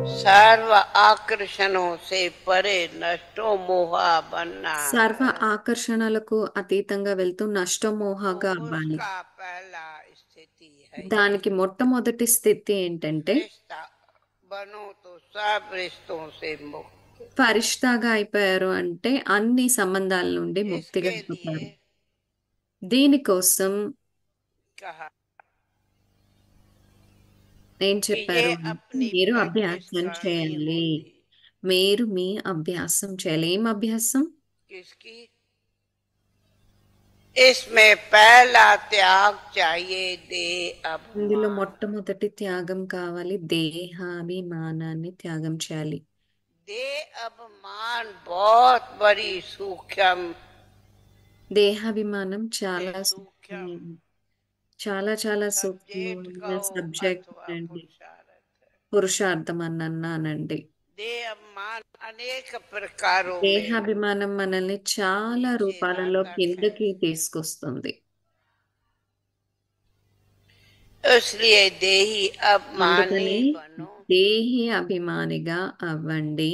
सर्व आकर्षणों से परे नष्टो मोहा बनना సర్వ है। ఆకర్షణలకు అతీతంగా వెళ్తూ तो నష్టమోహగా అవ్వాలి. उसका पहला स्थिति है ये। దానికి మొట్టమొదటి స్థితి ఏంటంటే रिश्ता बनो तो सब रिश्तों से मुक्त। ఫరిష్తాగా అయిపోయారు అంటే అన్ని సంబంధాల నుండి ముక్తిగా इसके लिए అయిపోతారు. దీనికోసం कहा ఏం कि ये చెప్పారు అంటే अपनी మీరు प्रैक्टिस అభ్యాసం करनी చేయాలి. होती। మీరు మీ అభ్యాసం చేయాలి. ఏం అభ్యాసం? किसकी? इसमें पहला त्याग चाहिए दे ఇందులో अभिमान। మొట్టమొదటి త్యాగం కావాలి. దేహాభిమానాన్ని త్యాగం చేయాలి. दे अभिमान बहुत बड़ी सूक्ष्म దేహాభిమానం से చాలా सूक्ष्म చాలా చాలా सब्जेक्ट సూక్ష్మమైన कहो సబ్జెక్ట్ अथवा అండి. पुरुषार्थ है। పురుషార్థం అని అన్నానండి. दे अभिमान अनेक प्रकारों में దేహాభిమానం మనల్ని చాలా नीचे రూపాలలో लाता है। కిందకి తీసుకొస్తుంది. इसलिए देही अभिमानी అందుకని बनो దేహి అభిమానిగా అవ్వండి.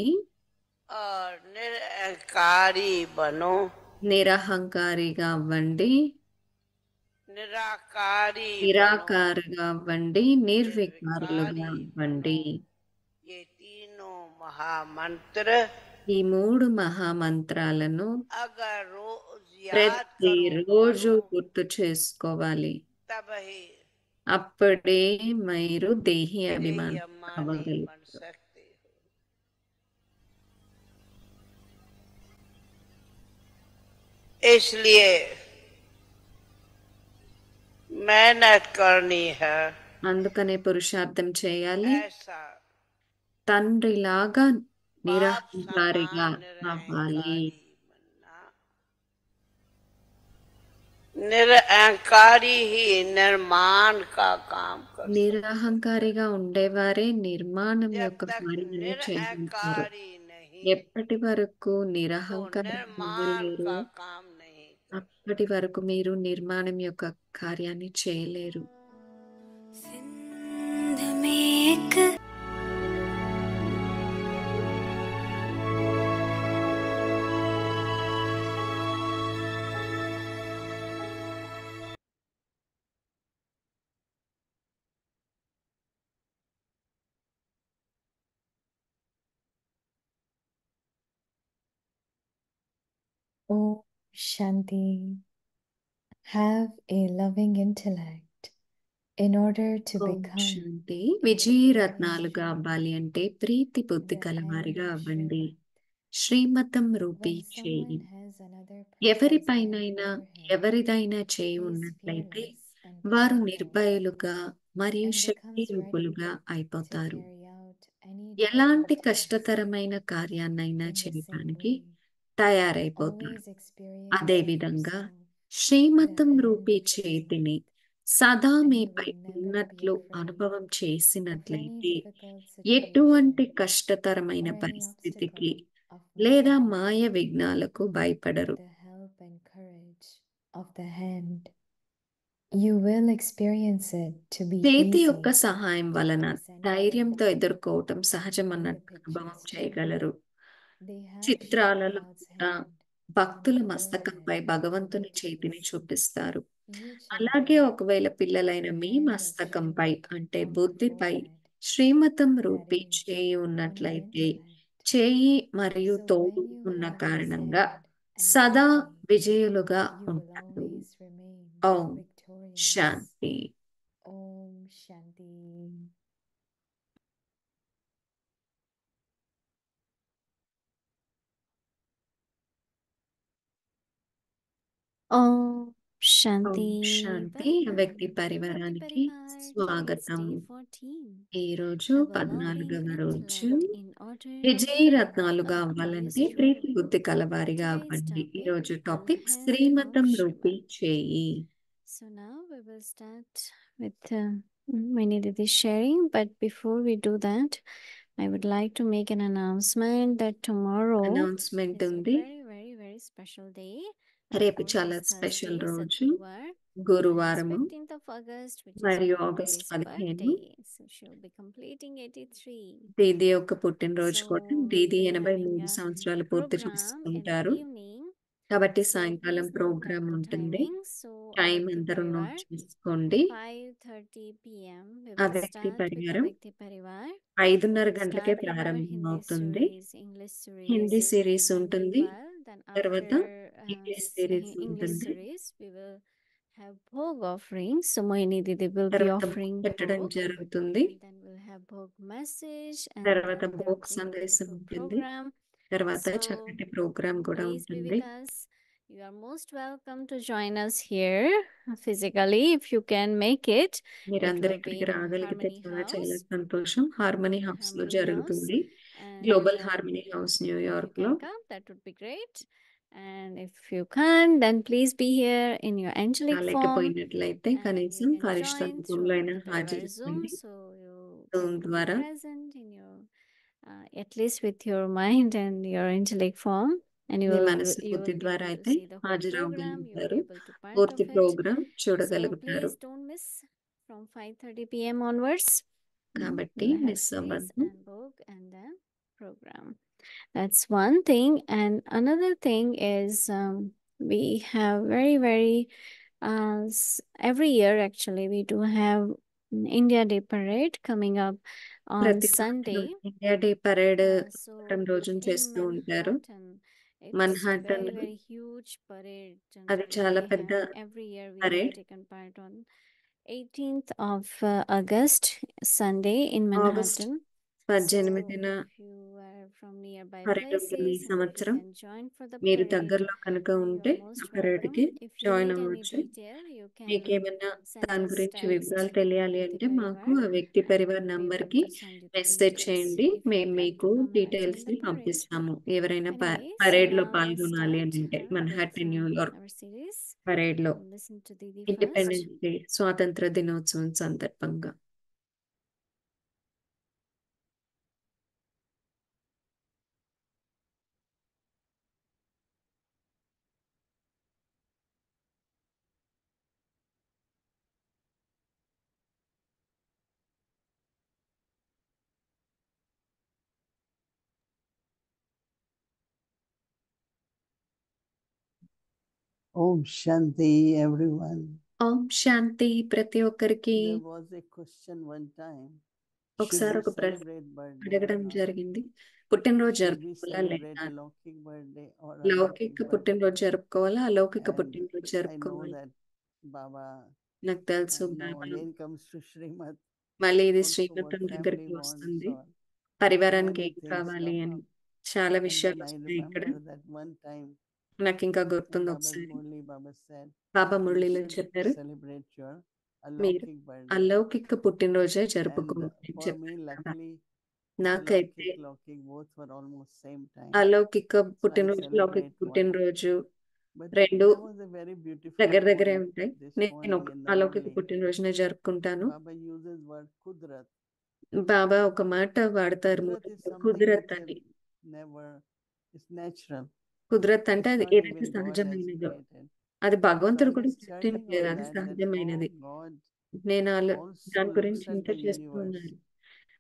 और निरहंकारी बनो। నిరహంకారిగా అవ్వండి. निराकारी बनो। నిరాకారుగా అవ్వండి. నిర్వికారులుగా निर्विकारी बनो। అవ్వండి. ये तीनों महामंत्र ఈ 3 మహామంత్రాలను अगर रोज याद ప్రతిరోజు करो గుర్తు చేసుకోవాలి. तब ही అప్పుడే మీరు దేహి देही అభిమాని अभिमानी बन అవ్వగలుగుతారు. सकते हो। इसलिए मेहनत करनी है। అందుకనే పురుషార్థం చేయాలి. ऐसा తండ్రిలాగా बाप నిరహంకారిగా समान అవ్వాలి. निरहंकारी बनना। निरहंकारी ही निर्माण का काम कर सकते। నిరహంకారిగా ఉండేవారే నిర్మాణం जब యొక్క तक కార్యాన్ని చేయగలుగుతారు. निरहंकारी नहीं ఎప్పటి వరకు तो నిరహంకారం निर्माण అవ్వలేరు, का काम नहीं कर। అప్పటి వరకు మీరు నిర్మాణం యొక్క కార్యాన్ని చేయలేరు. सिंध में एक Om Shanti. Have a loving intellect in order to Om become శాంతి. విజయరత్నాలుగా అవ్వాలి అంటే ప్రీతి బుద్ధి the కలవారిగా hand of అవ్వండి. Srimad. శ్రీమతం రూపీ When చేయి. someone has another person's hand ఎవరిపైనైనా over him, ఎవరిదైనా చేయి he is ఉన్నట్లయితే fearless and వారు powerful నిర్భయులుగా మరియు and Shakti becomes ready రూపులుగా to అయిపోతారు. carry out any ఎలాంటి difficult task కష్టతరమైన కార్యాన్నైనా in the same చేయటానికి way. తయారైపోతారు. Always experience అదేవిధంగా yourself శ్రీమతం the rupee hand of చేతిని Srimad, సదా and you మీపై will never be ఉన్నట్లు afraid అనుభవం of any చేసినట్లయితే difficult ఎటువంటి situation కష్టతరమైన or any పరిస్థితికి obstacle of లేదా mind. మాయ విఘ్నాలకు భయపడరు. With the help and courage of the hand, you will experience it to be చేతి easy యొక్క సహాయం వలన to send ధైర్యంతో forth. ఎదుర్కోవటం In the సహజమన్నట్టు అనుభవం pictures too, చేయగలరు. they have shown చిత్రాలలో God's కూడా hand భక్తుల in మస్తకంపై illuminating భగవంతుని the చేతిని images. చూపిస్తారు. You అలాగే children, ఒకవేళ పిల్లలైన the me hand of మస్తకంపై Srimad అంటే on your బుద్ధిపై forehead, శ్రీమతం that rupee is, చేయి on your ఉన్నట్లయితే intellect. చేయి మరియు So తోడు when you ఉన్న hold this కారణంగా hand and సదా keep me, విజయులుగా you will ఉంటారు. always remain ఓం victorious. శాంతి. Om Shanti. Om ఓం Shanti. శాంతి. వ్యక్తి Welcome to Bhakti పరివారానికి Parivar. Today is స్వాగతం. day 14. ఈరోజు Have a 14వ loving రోజు. intellect in order విజయరత్నాలుగా to be అవ్వాలంటే useful. ప్రీతి బుద్ధి కలవారిగా Today's అవ్వండి. topic, ఈరోజు the topic hand శ్రీమతం of rupee Srimad. చేయి. So now we will start with Mini Didi sharing. But before we do that, I would like to make an announcement that tomorrow announcement is a ఉంది. very special day. రేపు Of course, చాలా it's special Thursday, రోజు, Sadguruvar, and గురువారము 15th of August, which is మరియు my August Didi's 15. birthday. So she'll be completing 83. దీది యొక్క పుట్టినరోజు కూడా. So we'll Didi be 83 having a సంవత్సరాలు పూర్తి program in the చేసుకుంటారు. evening. కాబట్టి So సాయంకాలం please note programme down the ఉంటుంది. timing. So టైం Avakti అందరూ Parivar, నోట్ చేసుకోండి. 5:30 p.m. We will అవ్యక్తి start with పరివారం Avakti Parivar. 5:30 We'll గంటలకే start with our ప్రారంభం Hindi అవుతుంది. series, English Hindi series, series and ఉంటుంది, meanwhile, then తర్వాత after ఇంగ్లీష్ సిరీస్ English ఉంటుంది, series, we will have Bhog offerings. So Mohini Didi will be తర్వాత offering పెట్టడం Bhog, జరుగుతుంది, and then we'll have Bhog message, and తర్వాత then there'll Bhog be a సందేశం beautiful ఉంటుంది, program. తర్వాత So చక్కటి programme కూడా please be ఉంటుంది. with us. You are most welcome to join us here physically if you can make it. మీరందరూ will be ఇక్కడికి in రాగలిగితే Harmony చాలా House, చాలా సంతోషం. హార్మనీ Global హౌస్ లో Harmony House, జరుగుతుంది. and global harmony house if you New York can లో. come, that would be great. And if you can't, then please be here in your angelic form, రాలేకపోయినట్లయితే and కనీసం you can ఫరిష్ట join through రూపంలో అయినా Avakti Parivar Zoom, హాజరు so you Zoom can be ద్వారా present in your at least with your mind and your angelic form, and me you మనసు will బుద్ధి be ద్వారా able to అయితే see the whole program. You'll హాజరవగలుగుతారు, be able to part పూర్తి of it. Programme So చూడగలుగుతారు. please don't miss from 5:30 p.m. onwards. కాబట్టి We'll have miss series అవ్వద్దు. and book and then program. That's one thing. And another thing is we have very every year actually we do have India Day parade coming up on ప్రతి Sunday. India day parade So రోజున in చేస్తూ ఉంటారు. Manhattan, it's Manhattan very huge parade. అది Generally, చాలా we పెద్ద have every year we have parade. taken part on 18th of August, Sunday in August Manhattan. So 18న if you are from nearby parade ఉంటుంది ఈ places and if you సంవత్సరం. can join for the మీరు parade, దగ్గరలో కనుక then you ఉంటే are most ఆ parade welcome. కి If you join need any అవ్వచ్చు. detail, you can మీకేమైనా send దాని us గురించి text వివరాలు with తెలియాలి Avakti అంటే మాకు Parivar, ఆ వ్యక్తి and Parivar we'll be number able కి to send you the message details చేయండి. if you మేము would like మీకు to come and details attend ని the parade. పంపిస్తాము. ఎవరైనా Anyways, పరేడ్ లో now we'll పాల్గొనాలి అని start అంటే with Manhattan New York our series. Parade లో Listen to Didi first. Independence day స్వాతంత్ర దినోత్సవం సందర్భంగా. Om Shanti, everyone. ఓం శాంతి ప్రతి ఒక్కరికి. There was a question one time. Should ఒకసారి we ఒక ప్రశ్న celebrate birthday or అడగడం not? జరిగింది. పుట్టినరోజు Should we జరుపుకోవాలా celebrate లేదా? a lौकिक birthday or a లౌకిక lौकिक birthday? పుట్టినరోజు జరుపుకోవాలా, అలౌకిక And పుట్టినరోజు I know జరుపుకోవాలి? that Baba నాకు తెలుసు now Baba. again comes to Srimad. మళ్ళీ ఇది Also what శ్రీమతం family దగ్గరికి wants వస్తుంది. or పరివారానికి many ఏం things కావాలి అని come up. చాలా And విషయాలు then I వస్తాయి ఇక్కడ. remember that one time నాకు ఇంకా in గుర్తుంది Baba's ఒకసారి Murli, Baba said, Baba you మురళిలో should చెప్పారు, celebrate your మీరు alaukic birthday. Alaukika పుట్టినరోజే And జరుపుకోమని for me, చెప్పారు బాబా. luckily, నాకైతే alaukic both were almost same time. Alaukika So I పుట్టినరోజు, లౌకిక celebrate one. పుట్టినరోజు But రెండు there was a very beautiful దగ్గరే point ఉంటాయి. this నేను morning ఒక in the Alaukika Murli. పుట్టినరోజునే జరుపుకుంటాను. Baba uses word kudrat. బాబా ఒక మాట వాడతారు, Kudrat is something కుదరత్ which అని. never is natural. కుదరత్ అంటే It's అది not ఏదైతే even God has సహజమైనదో created. అది So భగవంతుడు I కూడా was churning సృష్టించలేదు, on అది that సహజమైనది. how God నేను also దాని గురించి looks at చింత the చేస్తూ universe, ఉన్నారు.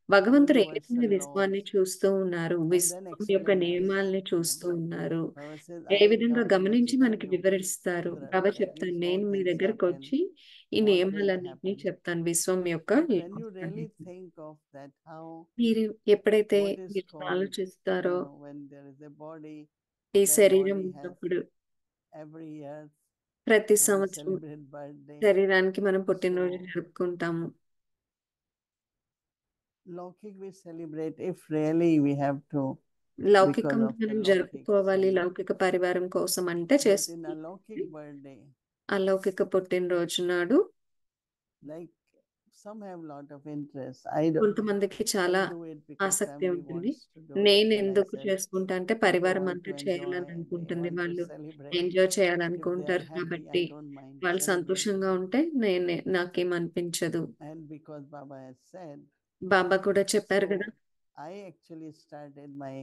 భగవంతుడు ఏ universal విధంగా laws, విశ్వాన్ని చూస్తూ ఉన్నారు, and then విశ్వం యొక్క explain us. నియమాల్ని చూస్తూ ఉన్నారు, Baba says, ఏ I విధంగా come to గమనించి explain మనకి you వివరిస్తారు. kudrat. బాబా That చెప్తాను, means how నేను మీ things దగ్గరకు happen, వచ్చి ఈ what didn't నియమాలన్నింటినీ happen. చెప్తాను, విశ్వం యొక్క But when you really loss. think of that, how మీరు ఎప్పుడైతే what is మీరు called, ఆలోచిస్తారో, when there is a body, ఈ that శరీరం body has ఉన్నప్పుడు every year ప్రతి when we సంవత్సరం celebrate birthday. శరీరానికి మనం పుట్టినరోజు So జరుపుకుంటాము. Laukik we celebrate if really we have to, because లౌకికం of the మనం Laukik జరుపుకోవాలి, celebrate. లౌకిక పరివారం కోసం అంటే But in చేస్తుంది. a Laukik birthday, అలౌకిక పుట్టినరోజు నాడు like some have lot of interest. I కొంతమందికి చాలా do it because ఆసక్తి family ఉంటుంది. wants to do it. నేను Then I ఎందుకు said చేసుకుంటా అంటే they పరివారం want అంతా to enjoy, చేయాలని they అనుకుంటుంది, want to వాళ్ళు celebrate. Enjoy If they are చేయాలనుకుంటారు happy, కాబట్టి I don't mind వాళ్ళు celebrating. సంతోషంగా ఉంటే నాకేం అనిపించదు. And because Baba has said, బాబా కూడా చెప్పారు so కదా, I actually started my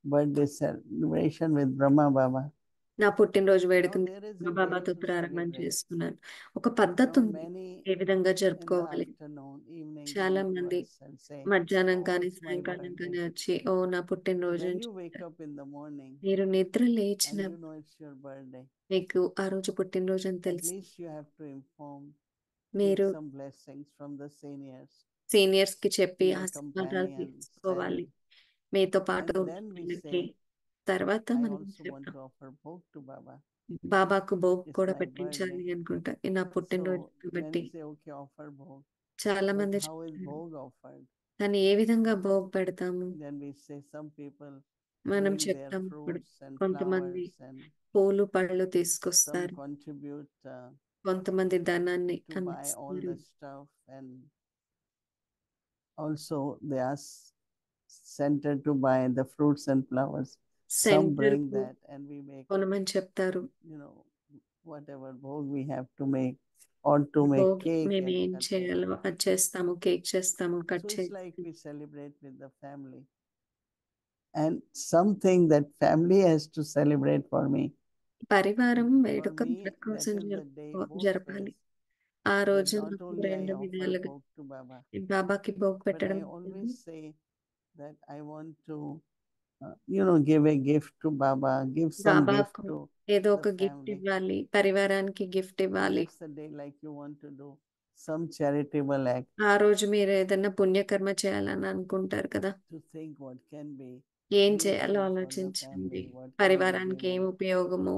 birthday celebration with Brahma Baba. నా పుట్టినరోజు Now వేడుకను there is a మా way బాబాతో to ప్రారంభం celebrate. చేసుకున్నాను. ఒక పద్ధతి Now ఉంది many ఏ విధంగా in the జరుపుకోవాలి. afternoon, evening చాలా come to మంది us and say, మధ్యాహ్నం "Oh, కానీ it's my సాయంకాలం కానీ birthday." వచ్చి ఓ నా పుట్టినరోజు When అని you wake చెప్తారు. up in the morning మీరు నిద్ర and లేచిన you know it's your birthday, మీకు ఆ రోజు పుట్టినరోజు అని at తెలుసు. least you have to inform, take మీరు some blessings from the seniors, seniors కి చెప్పి your ఆశీర్వాదాలు companions, తీసుకోవాలి. and మీతో పాటు ఉన్న then we వాళ్ళకి. say, తర్వాత I మనం also want చెప్తాం to offer bhog to Baba. బాబాకు భోగ్ It's కూడా my పెట్టించాలి birthday. అనుకుంటా. ఇది నా పుట్టినరోజు So కాబట్టి many say, okay, offer bhog. చాలా But మంది how is చెప్తారు. bhog offered? కానీ ఏ విధంగా భోగ్ పెడతాము Then we say some people మనం bring their చెప్తాం. ఇప్పుడు fruits and కొంతమంది flowers, and పూలు పళ్ళు some తీసుకొస్తారు. contribute కొంతమంది ధనాన్ని to buy all అందిస్తారు. the stuff, and also they ask center to buy the fruits and flowers. Some centre bring that, and we make, కొనమని చెప్తారు. you know, whatever bhog we have to make, or to make Bhog cake మేము and ఏం cut it. చేయాలో అది చేస్తాము. Cake చేస్తాము, cut So it's చేస్తాము. like we celebrate with the family, and something that family has to celebrate for me. పరివారం For వేడుక me, మన that కోసం is the day both జరపాలి. ways. ఆ That రోజు not నాకు only I రెండు offer విధాలుగా bhog to Baba, బాబాకి భోగ్ but పెట్టడం I always say that I want to, give a gift to Baba, give some gift బాబాకు to ఏదో the ఒక గిఫ్ట్ family. ఇవ్వాలి, పరివారానికి గిఫ్ట్ ఇవ్వాలి. That's the day like you want to do some charitable act, ఆ రోజు మీరు ఏదైనా పుణ్యకర్మ చేయాలని అనుకుంటారు కదా, to think what can be ఏం useful చేయాలో for the ఆలోచించండి. family, what can be పరివారానికి ఏం given. ఉపయోగము,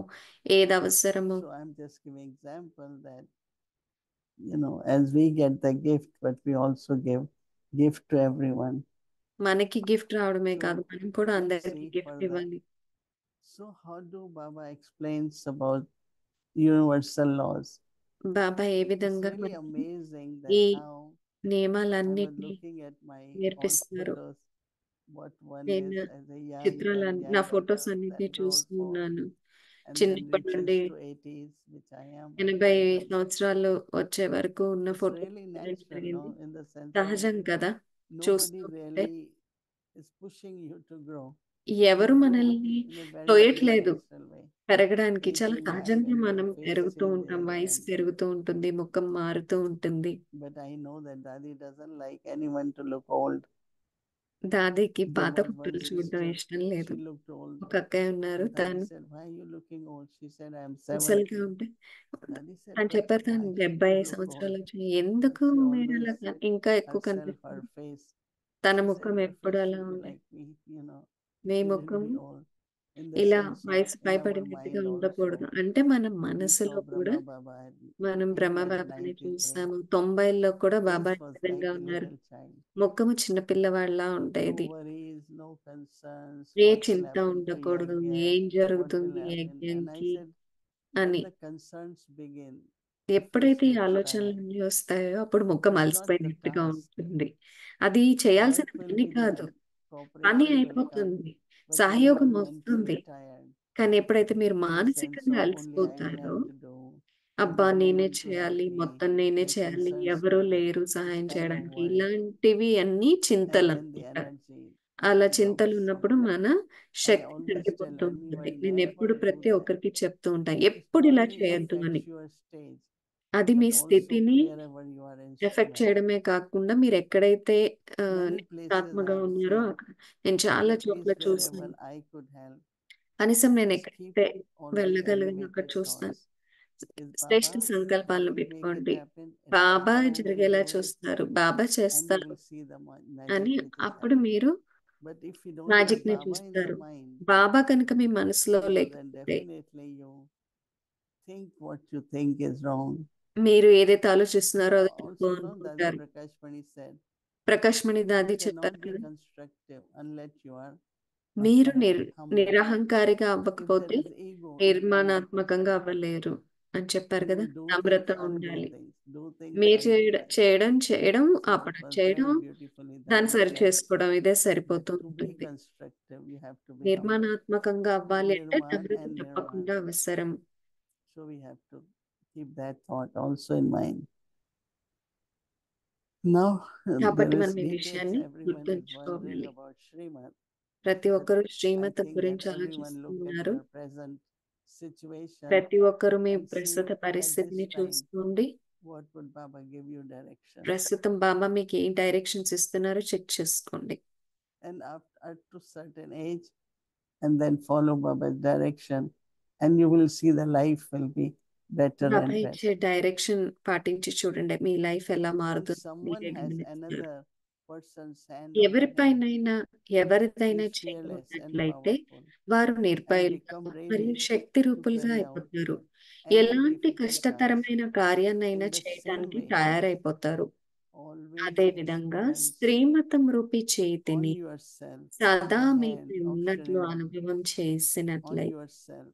ఏది అవసరము. So I'm just giving example that, as we get the gift, but we also give gift to everyone. మనకి gift రావడమే So కాదు, మనం కూడా let's అందరికి see గిఫ్ట్ further. ఇవ్వాలి. So how do Baba explains about universal laws? Baba A It's విధంగా really మనకి amazing ఈ that how I was నియమాలన్నిటినీ looking at my all నేర్పిస్తున్నారు. photos. What one నేను is as a young నా daughter, photos అన్నిటినీ then చూస్తూ rose 4, ఉన్నాను. and then చిన్నప్పటి reaches నుండి to 80s, which I am 80 right now. సంవత్సరాలు వచ్చే వరకు ఉన్న It's ఫోటో really తీయడం natural, జరిగింది. no? In the sense that సహజం కదా, nobody చూస్తూ ఉంటే really is pushing you to grow. ఎవరు You grow మనల్ని in a very, very తోయట్లేదు natural way. పెరగడానికి. చాలా Aging సహజంగా happens, మనం the face పెరుగుతూ ఉంటాం, changes, వయసు and పెరుగుతూ ఉంటుంది, ముఖం మారుతూ ఉంటుంది. but I know that Dadi doesn't like anyone to look old. దాదీకి There పాత was one ఫోటోలు చూడడం sister, ఇష్టం లేదు. she looked old. ఒక అక్కయ్య ఉన్నారు, And Dadi తను said, "Why are you looking old?" She said, "I am ముసలిగా 70." ఉంటే Dadi said, అని "But చెప్పారు. తను why 70 you look సంవత్సరాలు old?" వచ్చినాయి, ఎందుకు She మీరు always అలా ఇంకా ఎక్కువ herself, కనిపిస్తుంది. her face. తన She said, ముఖం "Your ఎప్పుడు face అలా should be ఉండే, like me, మీ shouldn't ముఖం be old." In the ఇలా sense of వయసు in our పైబడినట్టుగా mind ఉండకూడదు. also, అంటే మన we మనసులో saw కూడా Brahma Baba at మనం his బ్రహ్మ at బాబాని 93. చూస్తాము. 90ల్లో కూడా బాబా Face ఈ was విధంగా like a ఉన్నారు. little child. ముఖము చిన్నపిల్లవాడిలా No ఉండేది. worries, no concerns. A What will చింత happen to ఉండకూడదు, Yajna? ఏం What will జరుగుతుంది happen? And I యజ్ఞంకి said, when అని. the concerns begin, the face ఎప్పుడైతే ఈ looks tired. ఆలోచనలన్నీ వస్తాయో అప్పుడు ముఖం It's not the అలసిపోయినట్టుగా task. ఉంటుంది. అది చేయాల్సిన Work will పని be కాదు, done, పని cooperation will come, అయిపోతుంది, but when సహయోగం you are వస్తుంది. mentally tired, కానీ ఎప్పుడైతే మీరు in the sense మానసికంగా of only I will అలసిపోతారో, have to do, అబ్బా there's no నేనే one to help చేయాలి, me, మొత్తం నేనే my చేయాలి, concerns ఎవరూ will, లేరు this సహాయం kind of చేయడానికి, worry, ఇలాంటివి అన్నీ చింతలు and then the అనుకుంటారు. energy అలా చింతలు drops. ఉన్నప్పుడు మన I శక్తి always తగ్గిపోతూ tell when you ఉంటుంది. are నేను young, ఎప్పుడు do ప్రతి that. ఒక్కరికి చెప్తూ ఉంటాను, It ఎప్పుడు not ఇలా only చేయొద్దు అని. affects your stage, అది but మీ also స్థితిని wherever you are effect instrument. చేయడమే కాకుండా మీరు ఎక్కడైతే Many places I ఆత్మగా have ఉన్నారో seen, అక్కడ నేను చాలా at చోట్ల least wherever చూస్తాను. I could help, కనీసం నేను just keep ఎక్కడైతే only వెళ్ళగలిగిన అక్కడ elevated చూస్తాను. thoughts. Is Shreshtha Baba సంకల్పాలను will make it పెట్టుకోండి, happen? It's Baba Baba who will జరిగేలా do it, చూస్తారు, బాబా and you చేస్తారు will see the అని. magic which is అప్పుడు happening. మీరు But if you don't have magic ని Baba in the చూస్తారు. mind, బాబా కనుక మీ మనసులో then లేకపోతే definitely you think what you think is wrong. మీరు ఏదైతే ఆలోచిస్తున్నారో అది తప్పు Also, no, Dadi అనుకుంటారు. Prakash Mani said, Prakash Mani you దాది cannot చెప్పారు be కదా, constructive unless you are మీరు humble. నిరహంకారిగా If there అవ్వకపోతే is ego, you cannot. నిర్మాణాత్మకంగా అవ్వలేరు అని చెప్పారు You కదా. do Namrata things, I'll do ఉండాలి. things. Do things, మీరు I'll do that. చేయడం So it ఆపడం, was చేయడం very beautifully దాన్ని Dadi సరి said చేసుకోవడం, ఇదే that సరిపోతూ to be ఉంటుంది. constructive, you have to be humble. నిర్మాణాత్మకంగా అవ్వాలి అంటే Nirman నమ్రత and తప్పకుండా Nirvan. అవసరం. So we have to keep that thought also in mind. Now, కాబట్టి there is మనం ఈ details, విషయాన్ని everyone is wondering గుర్తుంచుకోవాలి. about Srimad. ప్రతి But ఒక్కరు I శ్రీమతం think that గురించి everyone look at ఆలోచిస్తున్నారు. your present situation ప్రతి ఒక్కరూ మీ and see ప్రస్తుత at this పరిస్థితిని time చూసుకోండి. what would Baba give you direction. ప్రస్తుతం బాబా మీకు ఏ డైరెక్షన్స్ ఇస్తున్నారో చెక్ చేసుకోండి. And up to certain age, and then follow Baba's direction, and you will see the life will be better Baba and ఇచ్చే better. Direction పాటించి చూడండి, మీ life ఎలా If మారుతుందో someone మీరే has గమనిస్తారు. another person's hand on the hand, ఎవరిపైనైనా ఎవరిదైనా be చేయి fearless and ఉన్నట్లయితే powerful వారు and నిర్భయులుగా become మరియు ready Shakti to రూపులుగా carry out అయిపోతారు. any ఎలాంటి difficult task. కష్టతరమైన కార్యాన్నైనా In the చేయటానికి same way, తయారైపోతారు. always అదే విధంగా experience శ్రీమతం రూపీ on చేతిని yourself సదా the మీకు hand of ఉన్నట్లు Shriman, అనుభవం on చేసినట్లయితే yourself.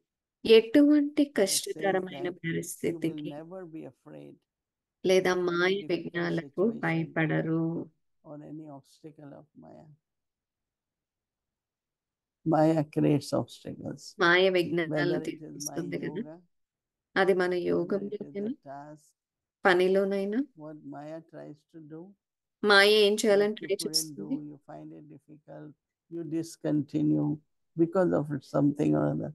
ఎటువంటి It says కష్టతరమైన that you will పరిస్థితికి never be afraid లేదా of any మాయ difficult విఘ్నాలకు situation భయపడరు. or any obstacle of Maya. Maya creates obstacles, Maya whether విఘ్నాలను it is my తీసుకొస్తుంది కదా, yoga, అది మన whether it is యోగంలోనైనా the task, పనిలోనైనా what Maya tries to do, మాయ ఏం what చేయాలని you ట్రై couldn't చేస్తుంది. do, you find it difficult, you discontinue because of something or other.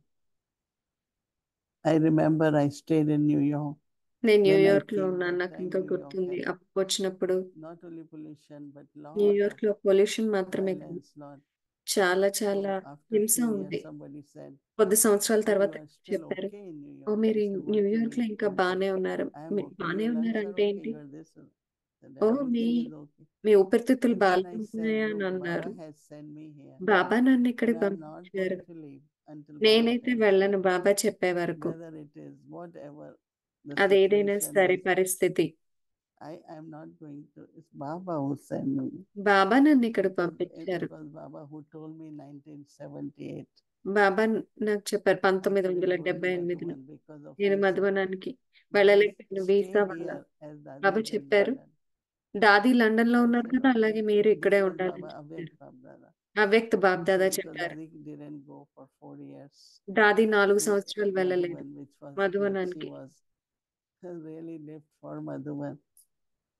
I remember I stayed in New York. నేను When I New York లో came, ఉన్నాను, that నాకు time ఇంకా New York గుర్తుంది. had అప్పుడు వచ్చినప్పుడు not only pollution but lot of New York లో pollution మాత్రమే కాదు, violence, lot. చాలా So చాలా after హింస few ఉంది. years, somebody said, కొద్ది సంవత్సరాల "Oh, తర్వాత you are still చెప్పారు, okay in New ఓ York." మీరు I said, "What do you New York లో mean?" ఇంకా బానే ఉన్నారు. I am మీరు okay. బానే Your lungs ఉన్నారు are అంటే okay. ఏంటి? Your this, that oh everything is okay. మీ ఊపిరితిత్తులు And then I బాగుంటున్నాయా said, అని "Look, అన్నారు. Baba has sent me here, బాబా నన్ను and ఇక్కడికి I am not పంపించారు, going to leave until Baba నేనైతే tells me. వెళ్ళను బాబా చెప్పే వరకు. Whether it is whatever the అదేదైనా situation సరే is, పరిస్థితి, I am not going to. It's Baba who sent me. బాబా నన్ను ఇక్కడికి It పంపించారు. was Baba who told me in 1978. బాబా నాకు చెప్పారు I couldn't go to 1978లో Madhuban because of నేను visa. మధువనానికి Baba వెళ్ళలేకపోయిన visa stayed వల్ల. here as Dadi Baba is in చెప్పారు, London. దాది London లో I ఉన్నారు said, కదా, okay. అలాగే మీరు This ఇక్కడే was ఉండాలని Baba చెప్పారు. Avyakt Babdada. అవ్యక్త బాబ్ దాదా Because చెప్పారు. Dadi didn't go for 4 years దాది 4 to సంవత్సరాలు వెళ్ళలేదు Madhuban, which was like she మధువనానికి. was really lived for Madhuban.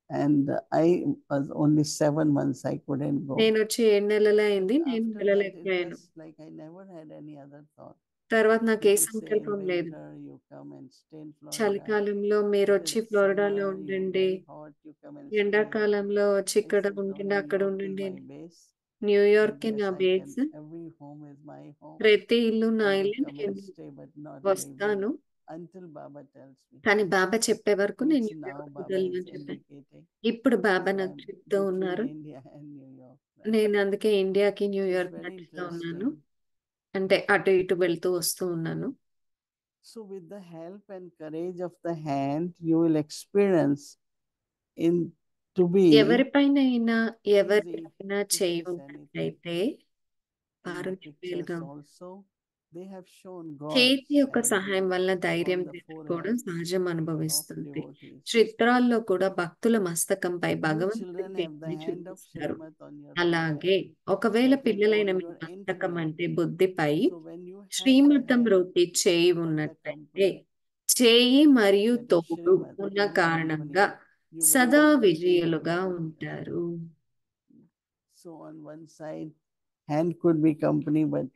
And I was only 7 months, I couldn't go. నేను వచ్చి 7 నెలలే But అయింది, నేను after that, it వెళ్ళలేకపోయాను. was like I never had any other thought. తర్వాత నాకు ఏ People say in సంకల్పం లేదు. winter you come and stay in Florida. చలికాలంలో మీరు It వచ్చి is ఫ్లోరిడాలో summer, you ఉండండి, very hot, you come and stay. ఎండాకాలంలో వచ్చి I ఇక్కడ said, no, ఉండండి, New అక్కడ York is ఉండండి. my base. న్యూయార్క్ And కి yes, నా I base, can, every home is my home. ప్రతి ఇల్లు నా I will ఇల్లు, come నేను and stay, but not వస్తాను, leaving until Baba tells me. కానీ బాబా చెప్పే వరకు నేను Which now న్యూయార్క్ Baba వదలను is అని చెప్పాను. indicating. ఇప్పుడు బాబా So నాకు I'm చెప్తూ between ఉన్నారు, India and New York. నేను అందుకే ఇండియాకి It's న్యూయార్క్ very మధ్యలో ఉన్నాను, interesting. అంటే అటు ఇటు వెళ్తూ వస్తూ ఉన్నాను. So with the help and courage of the hand, you will experience in to be ఎవరిపైనైనా easy ఎవరిపైనా to చేయి face anything. ఉన్నట్లయితే In వారు the నిర్భయులుగా pictures also, they have shown God's చేతి యొక్క hand సహాయం వల్ల ధైర్యం on the తెచ్చుకోవడం foreheads సహజం of అనుభవిస్తుంది. devotees. చిత్రాల్లో కూడా భక్తుల మస్తకంపై You భగవంతుడి children have the చేతిని hand of చూపిస్తారు. Shrimat on your అలాగే forehead. ఒకవేళ That will పిల్లలైన call మీ your మస్తకం intellect. అంటే బుద్ధిపై So when you have the శ్రీమతం hand రూపి చేయి of the ఉన్నట్లయితే, company, చేయి మరియు that is తోడు Shrimat ఉన్న in the కారణంగా company, you will సదా never feel విజయులుగా inferior. ఉంటారు. So on one side, hand could be company, but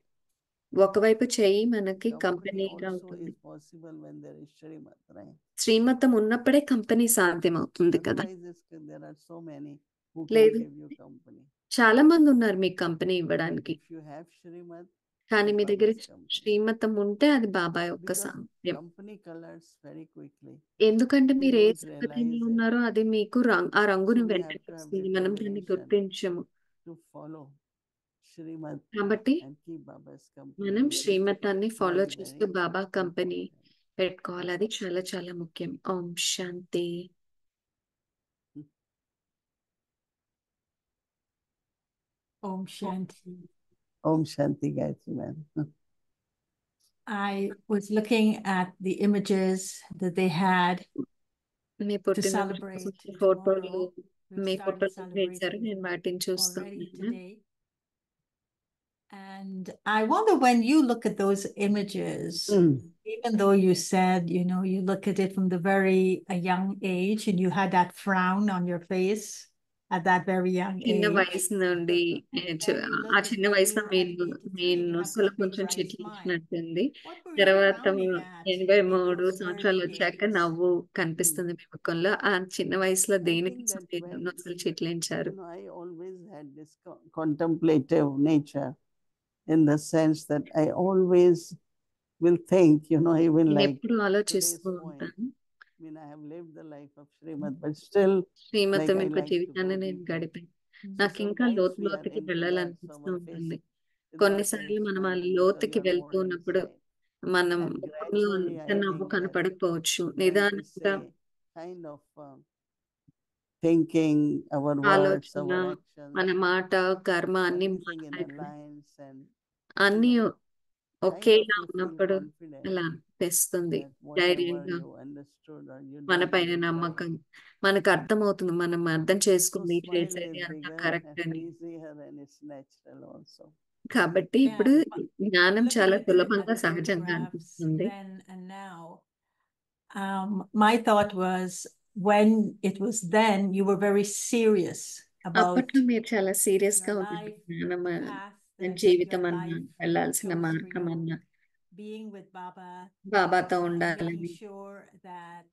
ఒకవైపు చేయి మనకి company కంపెనీగా also ఉంటుంది. is possible when there is Shrimat, right? శ్రీమతం ఉన్నప్పుడే కంపెనీ సాధ్యం అవుతుంది కదా. Otherwise, there are so many who can లేదు, give you company. చాలా మంది ఉన్నారు మీకు కంపెనీ ఇవ్వడానికి, If you have Shrimat, కానీ it's మీ దగ్గర Baba's company. శ్రీమతం ఉంటే అది బాబా యొక్క Because సామర్థ్యం. company colors very quickly. ఎందుకంటే We మీరు ఏ don't సంగతిలో realize it. ఉన్నారో అది మీకు ఆ రంగుని So we have వెంటనే to have వస్తుంది, మనం దాన్ని determination గుర్తించము. to follow Shrimat కాబట్టి and keep Baba's company, మనం which is శ్రీమతాన్ని ఫాలో very, చేస్తూ very బాబా కంపెనీ important. పెట్టుకోవాలి. అది చాలా చాలా ముఖ్యం. ఓం శాంతి. Om Shanti. Om Shanti Gayatri ma'am. I was looking at the images that they had me to పుట్టినరోజు celebrate ఫోటోలు tomorrow. We've మీ started ఫోటోలు వేశారు, celebrating నేను వాటిని already చూస్తున్నాను. today. And I wonder, when you look at those images, even though you said, you look at it from the very a young age and you had that frown on your face, at that very young చిన్న age. వయసు నుండి And you ఆ look చిన్న when వయసులో you were at 83, you have నొసలు that big కొంచెం bright smile. చిట్లించినట్టుంది. What were you తర్వాత frowning at 83 in those సంవత్సరాలు early వచ్చాక days? నవ్వు కనిపిస్తుంది మీ ముఖంలో. ఆ చిన్న వయసులో I దేని think కోసం that మీరు when, నొసలు చిట్లించారు? I always had this contemplative nature, in the sense that I always will think, even నేను like ఎప్పుడు ఆలోచిస్తూ today's poem. ఉంటాను. I have lived the life of Srimad, but still, శ్రీమతం like I యొక్క like to go జీవితాన్ని నేను deeper. గడిపాను. So నాకు ఇంకా sometimes we are లోతుకి into that, so వెళ్ళాలనిపిస్తూ our ఉంటుంది. face is not కొన్నిసార్లు very మనం ఆ smiling because లోతుకి you are వెళ్తూ more ఉన్నప్పుడు inside. మనం And ముఖంలో gradually, అంత I నవ్వు think that కనపడకపోవచ్చు. going to నిదానంగా say kind of thinking, our words, ఆలోచన, our actions, మన మాట, కర్మ అన్ని everything in మాట్లాడటం alliance, and అన్ని kind of ఒకేలా you feel ఉన్నప్పుడు confident అలా తెస్తుంది. that whatever ధైర్యంగా you understood or you మన did, పైన you did right. నమ్మకం మనకు అర్థమవుతుంది. మనం అర్థం So చేసుకుంది smiling చేసేది is అంతా bigger కరెక్ట్ and అని. easier and it's natural also. కాబట్టి Yeah, ఇప్పుడు but జ్ఞానం looking చాలా at సులభంగా the సహజంగా photographs అనిపిస్తుంది. then and now, my thought was when it was then, you were very serious about అప్పట్లో మీరు చాలా సీరియస్ గా your ఉన్నారు. life, జ్ఞానం the path that జీవితం your అన్నా, life వెళ్ళాల్సిన chose for మార్గం you, అన్నా, being with Baba, బాబాతో making ఉండాలని, sure that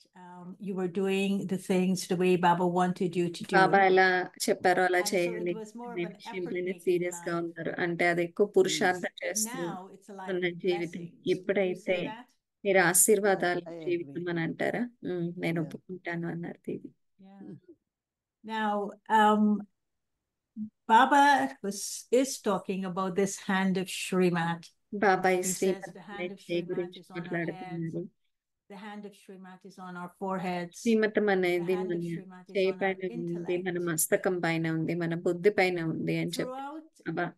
you were doing the things the way Baba wanted you to do. బాబా ఎలా చెప్పారో అలా And so చేయాలి it was more of అనే an విషయం పైన effort-making సీరియస్ గా life. ఉన్నారు. అంటే అది ఎక్కువ పురుషార్థం చేస్తూ Now it's a life ఉన్న of జీవితం. blessings. Would you ఇప్పుడైతే say that? మీరు ఆశీర్వాదాల I జీవితం agree. అని అంటారా? నేను Yeah. ఒప్పుకుంటాను అన్నారు దీది. Yeah. Now, Baba is talking about this hand of Shrimat. బాబా ఈ He Shri says the hand of చేయి Shrimat గురించి is on our heads. మాట్లాడుతున్నారు. The hand of Shrimat is on our foreheads. శ్రీమతం The అనేది hand మన of Shrimat is చేయి on our పైన ఉంది, intellect. మన మస్తకం పైన ఉంది, మన బుద్ధి పైన ఉంది అని చెప్పి Throughout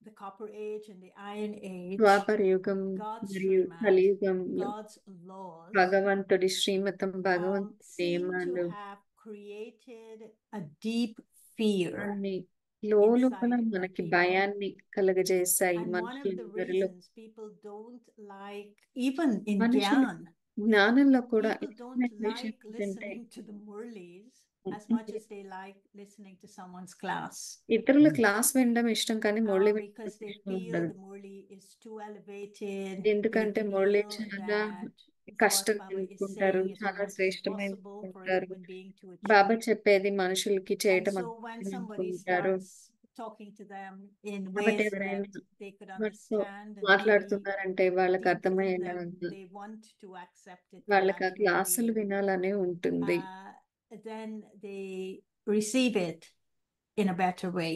the Copper Age and the Iron Age, ద్వాపర యుగం God's మరియు Shrimat, కలియుగంలో God's laws, భగవంతుడి శ్రీమతం, భగవంతుడి seem to నియమాలు have created a deep fear అన్ని లోపల inside మనకి people. భయాన్ని కలుగజేస్తాయి. And one of the మనుషులందరిలో reasons people don't like, even in మనుషులు Gyan, జ్ఞానంలో కూడా people don't ఇష్టమైన విషయం like ఏంటంటే listening to the Murlis as much as they like listening to someone's class. ఇతరుల క్లాస్ వినడం ఇష్టం, కానీ మురళి వినడం Because they ఇష్టం feel ఉండదు. the Murli is too elevated. ఎందుకంటే They మురళి feel చాలా that కష్టం what Baba is అనుకుంటారు, saying is చాలా almost శ్రేష్టమైన impossible for a అనుకుంటారు. human being to Baba achieve. చెప్పేది మనుషులకి And చేయటం so when అసాధ్యం somebody అనుకుంటారు. starts talking to them in కాబట్టి ways ఎవరైనా that they could మనతో understand and maybe మాట్లాడుతున్నారంటే వాళ్ళకి deep within అర్థమయ్యేలా them, they want to accept it for వాళ్ళకి that ఆ to క్లాసులు be, వినాలనే ఉంటుంది. then they receive it in a better way.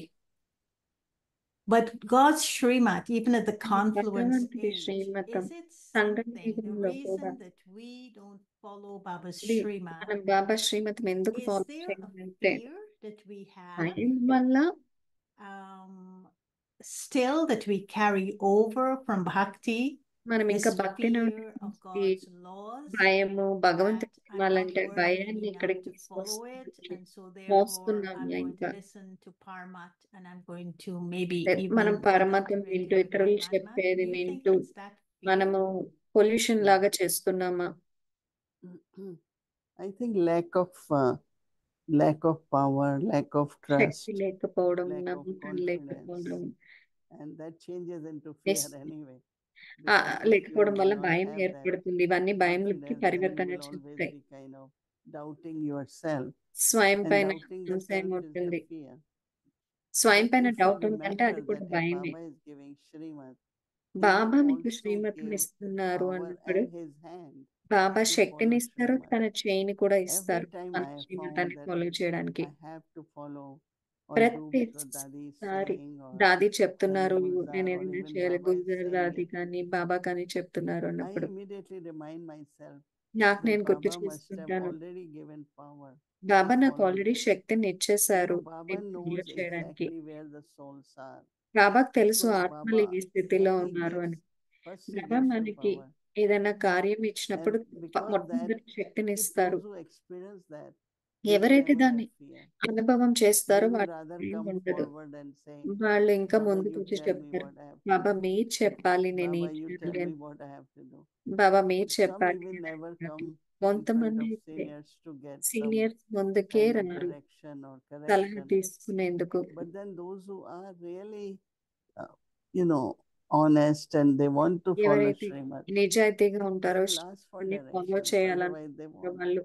But God's Shrimat, even at the confluence భగవంతుడి age, శ్రీమతం is it Sangama something, the యుగంలో కూడా reason that we don't follow Baba's ఇది Shrimat, మనం బాబా శ్రీమతం ఎందుకు is follow there a చేయాలంటే fear that we have భయం వల్ల still that we carry over from Bhakti, మనం ఇంకా this భక్తి fear of God's laws, భయము, భగవంతుడి that I'm not నియమాలంటే worthy భయాన్ని enough ఇక్కడికి to follow it, తీసుకొస్తుంది. and so therefore I'm మోస్తున్నాము going to ఇంకా listen to Parmat, and I'm going to maybe మనం even పరమతం adulterate వింటూ with my ఇతరులు madman. చెప్పేది Do you think వింటూ it's that fear? మనము పొల్యూషన్ లాగా చేస్తున్నామా? I think lack of power, lack of trust, శక్తి లేకపోవడం, lack of నమ్మకం confidence, లేకపోవడం, and that changes into fear anyway. ఆ, Because if you లేకపోవడం will వల్ల not భయం have that ఏర్పడుతుంది. ఇవన్నీ భయంలోకి confidence, then you పరివర్తన will always చెందుతాయి. be kind of doubting yourself, స్వయం and పైన doubting the సంశయం self is ఉంటుంది. the fear. స్వయం But పైన if you డౌట్ ఉందంటే అది remember కూడా that if భయమే. Baba is giving Shrimad, he Baba will మీకు also శ్రీమతం give ఇస్తున్నారు power అన్నప్పుడు and his hand Baba to శక్తిని follow ఇస్తారు, Shrimad. తన చేయిని కూడా Every ఇస్తారు time మన I have found శ్రీమతాన్ని that follow చేయడానికి. I have to follow or do because Dadi is ప్రతిసారి saying, or దాది చెప్తున్నారు, Gulzar, నేను or ఏదైనా even చేయాలి, Baba is గుల్జార్ saying దాది it, కానీ బాబా కానీ చెప్తున్నారు I అన్నప్పుడు immediately remind myself నాకు that నేను గుర్తు Baba must have చేసుకుంటాను, already given power Baba to నాకు follow ఆల్రెడీ that. శక్తిని ఇచ్చేశారు So Baba నేను ఫాలో knows చేయడానికి. exactly where the souls are. బాబాకు తెలుసు So ఆత్మలు Baba, ఈ స్థితిలో when he ఉన్నారు అని. gives, first he Baba gives you మనకి power. ఏదైనా కార్యం ఇచ్చినప్పుడు And because that, మొట్టమొదటి శక్తిని if ఇస్తారు. those who experience that, they will ఎవరైతే never దాన్ని have fear. అనుభవం చేస్తారో They will వాళ్ళకి rather భయం come ఉండదు. forward and say, వాళ్ళు ఇంకా Baba, ముందుకు you వచ్చి tell me చెప్తారు, what I have to Baba do. మీరు చెప్పాలి నేను Baba, ఏం you tell చేయాలి me అని. what I have to do. బాబా మీరు Some చెప్పాలి even నేను never ఏం చేయాలి. come కొంతమంది of అయితే seniors to get some seniors ముందుకే kind of రారు direction or సలహా correction. తీసుకునేందుకు. But then those who are really, you know, honest and they want to follow ఎవరైతే Srimad, నిజాయితీగా they ఉంటారో will ask for శ్రీమతిని ఫాలో directions. చేయాలని Otherwise, they won't. వాళ్ళు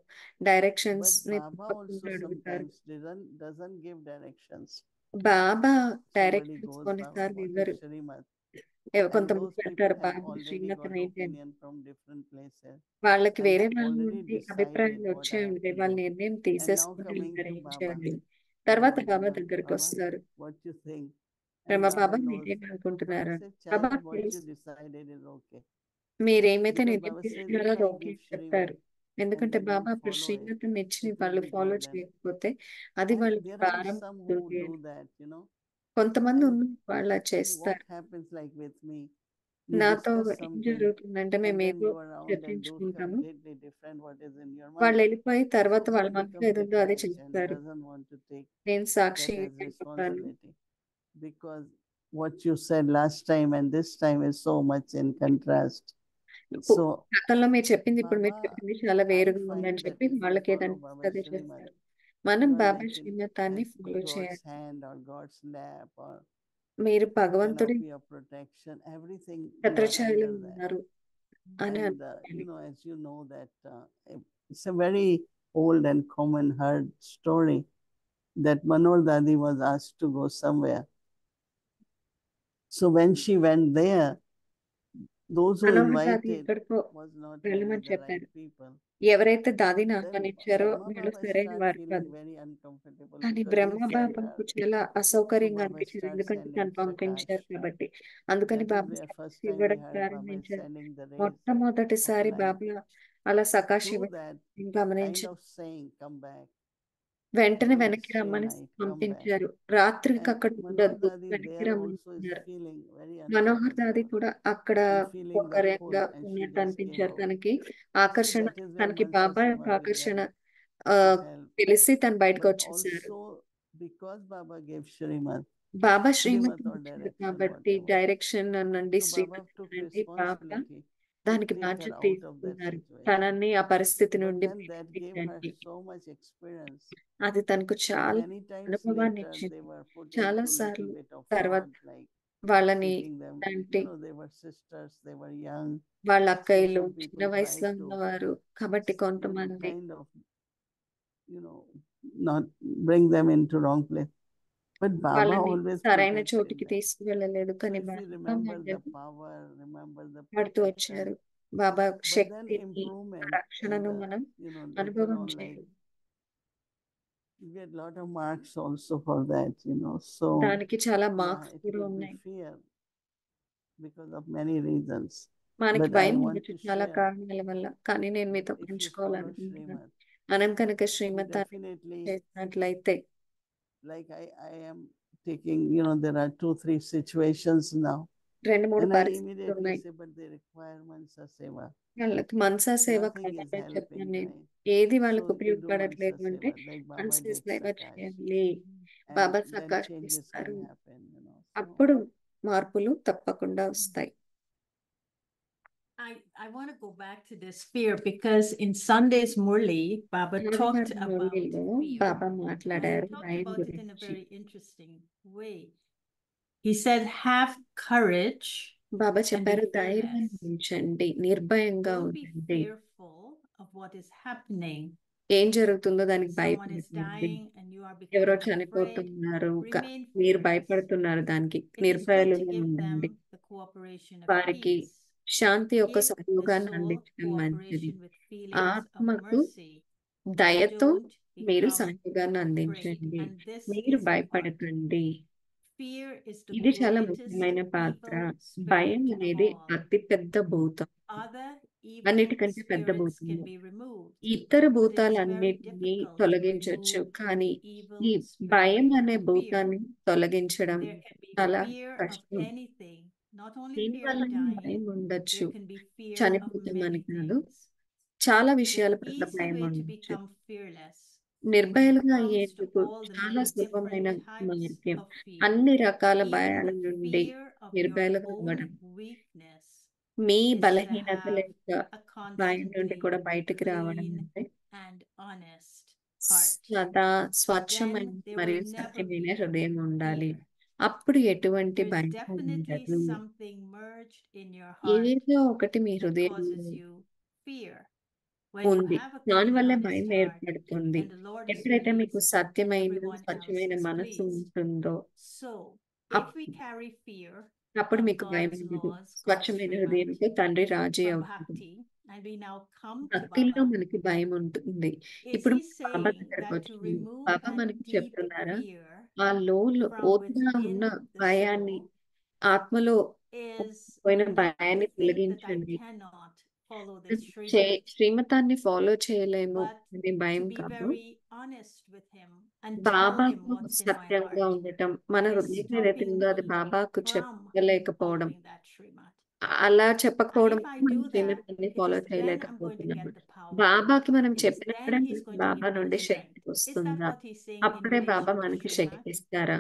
డైరెక్షన్స్ But ని Baba తప్పకుండా also అడుగుతారు. sometimes doesn't give directions. Baba Somebody directions goes, Baba, కొన్నిసార్లు what ఇవ్వరు. is Srimad? And కొంతమంది those people అంటారు have బాబా already శ్రీమతం got ఏంటి అని. opinion from different places వాళ్ళకి and వేరే have వాళ్ళ already నుండి decided అభిప్రాయాలు what వచ్చే I have ఉంటాయి. to వాళ్ళ do. నిర్ణయం And now తీసేసుకుని coming ఉంటారు to ఏం Baba, చేయాలి. they తర్వాత will బాబా ask, దగ్గరకు Baba, వస్తారు. what you think? And Brahma Baba Baba knows. మీరేం Baba అనుకుంటున్నారు? said, Baba child, what you తెలుసు decided is okay. మీరేమైతే Because నిర్ణయం Baba says, తీసుకున్నారో if అది I ఓకే give అని చెప్తారు. Srimad ఎందుకంటే and they బాబా don't ఇప్పుడు follow it, శ్రీమతం ఇచ్చి it will వాళ్ళు be ఫాలో burden. చేయకపోతే అది And వాళ్ళకి there are భారం some who అవుతుంది do అని. that, you know. కొంతమంది And ఉన్న వాళ్ళు అలా what చేస్తారు. happens like with me, you నాతో discuss ఏం something జరుగుతుందంటే and మేము then ఏదో go around and do చర్చించుకుంటాము. completely different what is in your వాళ్ళు mind. వెళ్ళిపోయి తర్వాత So వాళ్ళ one మనసులో becomes ఏది ఉందో అదే detached and చేస్తారు. doesn't want to take నేను that సాక్షి as అయిపోతాను. responsibility. Because what you said last time and this time is so much in contrast. ఇప్పుడు So గతంలో మీరు చెప్పింది ఇప్పుడు మీరు Baba, చెప్పింది చాలా I వేరుగా find ఉందని that చెప్పి if you వాళ్ళకి follow ఏదైనా Baba's అదే Srimad, చేస్తారు. మనం you are Baba like in శ్రీమతాన్ని as follow God's చేయాలి. hand or God's lap or మీరు భగవంతుడి canopy of protection, everything you are ఛత్రఛాయలో under that. ఉన్నారు అని And అనుకోవాలి. as you know that it's a very old and common heard story that Manor Dadi was asked to go somewhere. So when she went there, those who Manohar దాది invited ఎక్కడికో was not వెళ్ళమని really the చెప్పారు. right people. ఎవరైతే దాదిని Then ఆహ్వానించారో Brahma వీళ్ళు Baba సరైన start వారు feeling కాదు. very uncomfortable కానీ because he బ్రహ్మ sent బాబాకు her. చాలా So అసౌకర్యంగా Baba అనిపించింది. starts ఎందుకంటే sending తను పంపించారు Prakash. కాబట్టి. అందుకని That is Baba where సకాష్ first time we ఇవ్వడం heard Baba is ప్రారంభించారు. sending the rays of మొట్టమొదటిసారి light. బాబా అలా సకాష్ Through ఇవ్వడం that kind గమనించి of saying, come back. వెంటనే Don't వెనక్కి stay రమ్మని night, come back. పంపించారు. రాత్రికి And అక్కడ Manor ఉండొద్దు, Dadi వెనక్కి there రమ్మని also is అన్నారు. feeling very మనోహర్ దాది uncomfortable కూడా అక్కడ and feeling the pull ఒక్కరేగా and she ఉన్నట్టు just came అనిపించారు. out. తనకి So ఆకర్షణ, that is where తనకి Mansa బాబా యొక్క Seva ఆకర్షణ began ఆ, to help. తెలిసి తను బయటకు But వచ్చేసారు. also because Baba gave Srimad, Baba Srimad శ్రీమతి or ఇచ్చారు direction, కాబట్టి whatever. డైరెక్షన్ అనండి, So Baba శ్రీమతి took అనండి, బాబా responsibility to దానికి take బాధ్యత her out of that తీసుకున్నారు. situation. తనని ఆ పరిస్థితి But నుండి then that బయటకు gave her తీయడానికి. so much experience. అది తనకు So చాలా many times అనుభవాన్ని later, ఇచ్చింది. they were put చాలా into little సార్లు bit of తర్వాత fraud, like వాళ్ళని treating them, అంటే they were sisters, they were young. వాళ్ళ So అక్కయ్యలు some చిన్న people వయసులో tried to, ఉన్నవారు కాబట్టి కొంతమంది kind of, not bring them into wrong place. But Baba వాళ్ళని always సరైన protected చోటికి them. తీసుకువెళ్ళలేదు. So కానీ if we Baba remember the వాళ్ళని power, remember the పడుతూ protection, వచ్చారు. బాబా but then శక్తిని, improvement రక్షణను and మనం later అనుభవం on, like చేయాలి. you get a lot of marks also for that, So దానికి చాలా yeah, మార్క్స్ it కూడా could be ఉన్నాయి. fear because of many reasons. మనకి But I భయం want ఉండొచ్చు to చాలా share కారణాల వల్ల. కానీ నేను that మీతో if you follow పంచుకోవాలనుకుంటున్నాను. Srimad, మనం కనుక you శ్రీమతాన్ని definitely, చేసినట్లయితే like I am taking, there are 2-3 situations now. 2-3 And I పరిస్థితులు immediately ఉన్నాయి. say, but they require Mansa Seva. వాళ్ళకి మనసా సేవ Nothing is కావాలని helping, చెప్తాను నేను. right? ఏది So వాళ్ళకి you do Mansa ఉపయోగపడట్లేదు అంటే Seva, like Baba Manasa did సేవ Sakash. చేయాలి. And బాబా then సకాష్ changes ఇస్తారు. can happen, So అప్పుడు మార్పులు తప్పకుండా వస్తాయి. I want to go back to this fear because in Sunday's Murli, Baba talked ఆదివారం about మురళిలో fear. Baba And he మాట్లాడారు talked భయం about it in a గురించి. very interesting way. He said, have courage Baba and be చెప్పారు, ధైర్యం fearless. ఉంచండి, నిర్భయంగా Don't be ఉండండి. fearful of what is happening. ఏం జరుగుతుందో దానికి Someone is భయపడకండి. dying and you are ఎవరో becoming afraid. చనిపోతున్నారు, Remain మీరు fearless. భయపడుతున్నారు, దానికి It is good to నిర్భయాలుగా give them ఉండండి. the cooperation of వారికి peace. శాంతి యొక్క Give the సహయోగాన్ని soul అందించడం మంచిది. cooperation with feelings of ఆత్మకు mercy. దయతో Don't మీరు become సహయోగాన్ని afraid. అందించండి. And this మీరు is the part. భయపడకండి. Fear is the ఇది చాలా greatest ముఖ్యమైన పాత్ర. evil భయం spirit అనేది of all. అతి పెద్ద భూతం, Other evil అన్నిటికంటే పెద్ద spirits భూతము. can be removed, ఇతర but it is very భూతాలన్నిటినీ difficult to తొలగించవచ్చు, remove కానీ the ఈ evil spirit భయం అనే of fear. భూతాన్ని తొలగించడం There can be చాలా fear of కష్టం. anything, not only దీని fear of వల్ల dying. భయం ఉండొచ్చు, There can be fear of చనిపోతామని many కాదు, things. చాలా The విషయాల పట్ల easy భయం way to ఉండొచ్చు. become fearless నిర్భయులుగా comes to అయ్యేందుకు all the చాలా many సులభమైన different types మార్గం of fear. అన్ని రకాల Even భయాల the నుండి fear of your నిర్భయులుగా own అవ్వడం. weakness మీ is to బలహీనతల have యొక్క a భయం నుండి కూడా constantly బయటికి రావడం clean అంటే and honest heart. సదా Then స్వచ్ఛమైన there మరియు will never సత్యమైన be హృదయం ఉండాలి. fear. అప్పుడు ఎటువంటి There's భయం definitely ఉండదు. something merged in your heart ఏదో ఒకటి మీ that హృదయంలో causes you fear. When you ఉంది. have a clean, దానివల్లే honest భయం heart, ఏర్పడుతుంది. and the Lord is ఎప్పుడైతే మీకు pleased, then సత్యమైన everyone else స్వచ్ఛమైన is మనసు pleased. ఉంటుందో So, if we అప్పుడు carry fear అప్పుడు of మీకు భయం God's ఉండదు. laws, God's స్వచ్ఛమైన Srimad, హృదయంతో తండ్రి రాజీ from అవుతుంది. Bhakti, and we now come to భక్తిలో Baba, మనకి భయం ఉంటుంది. is ఇప్పుడు he బాబా saying దగ్గరకు that to వచ్చి remove బాబా that మనకి deep చెప్తున్నారా fear ఆ లోతుగా from ఉన్న within the భయాన్ని soul ఆత్మలో is పోయిన not భయాన్ని to think that I తొలగించండి. cannot follow this చే- Srimad, శ్రీమతాన్ని ఫాలో చేయలేము but అనే భయం to be కాదు. very honest with him and tell him బాబాకు what's in my సత్యంగా heart ఉండటం, మన is హృదయం ఏదైతే stopping ఉందో అది me బాబాకు from చెప్పలేకపోవడం, following that Srimad. అలా And చెప్పకపోవడం if I మనం do that, శ్రీమతాన్ని it follow is then I'm going to చేయలేకపోతున్నాము. get the power. బాబాకి మనం It is చెప్పినప్పుడే then he's మనకి going to Baba give me నుండి the Shakti strength. Is that వస్తుందా? what he's saying in అప్పుడే బాబా relation to మనకి Srimad? శక్తి ఇస్తారా?